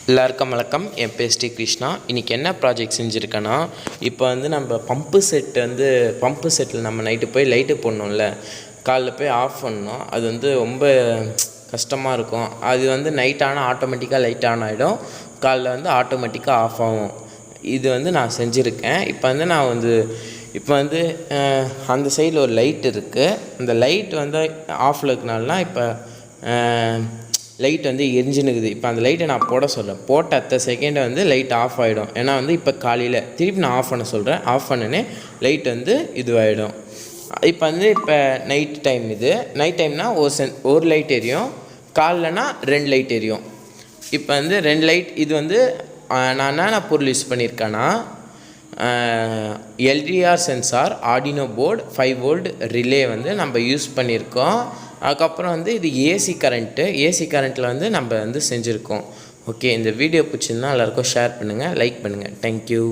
எல்லாருக்கும் வணக்கம். என் பேர் ஸ்ரீ கிருஷ்ணா. இன்றைக்கி என்ன ப்ராஜெக்ட் செஞ்சுருக்கேன்னா, இப்போ நம்ம பம்பு செட்டில் நம்ம நைட்டு போய் லைட்டு போடணும்ல, காலைல போய் ஆஃப் பண்ணணும். அது ரொம்ப கஷ்டமாக இருக்கும். அது நைட் ஆனால் ஆட்டோமேட்டிக்காக லைட் ஆன் ஆகிடும், காலைல ஆட்டோமேட்டிக்காக ஆஃப் ஆகும். இது நான் செஞ்சுருக்கேன். இப்போ அந்த சைடில் ஒரு லைட் இருக்குது. அந்த லைட் ஆஃபில் இருக்கனால இப்போ லைட் எரிஞ்சுனுக்குது. இப்போ அந்த லைட்டை நான் போட சொல்கிறேன். போட்ட அடுத்த செகண்டை லைட் ஆஃப் ஆகிடும். ஏன்னா இப்போ காலையில் திருப்பி நான் ஆஃப் பண்ண சொல்கிறேன். ஆஃப் பண்ணனே லைட் இதுவாகிடும். இப்போ இப்போ நைட் டைம். நைட் டைம்னால் ஒரு லைட் எரியும், காலைலனா 2 லைட் எரியும். இப்போ 2 லைட். இது நான் என்னென்ன பொருள் யூஸ் பண்ணியிருக்கேன்னா, LDR sensor, Arduino board, 5 volt relay நம்ம யூஸ் பண்ணியிருக்கோம். அதுக்கப்புறம் இது ஏசி கரண்ட்டில் நம்ம செஞ்சுருக்கோம். ஓகே, இந்த வீடியோ பிடிச்சிருந்தா எல்லாேருக்கும் ஷேர் பண்ணுங்கள், லைக் பண்ணுங்கள். தேங்க்யூ.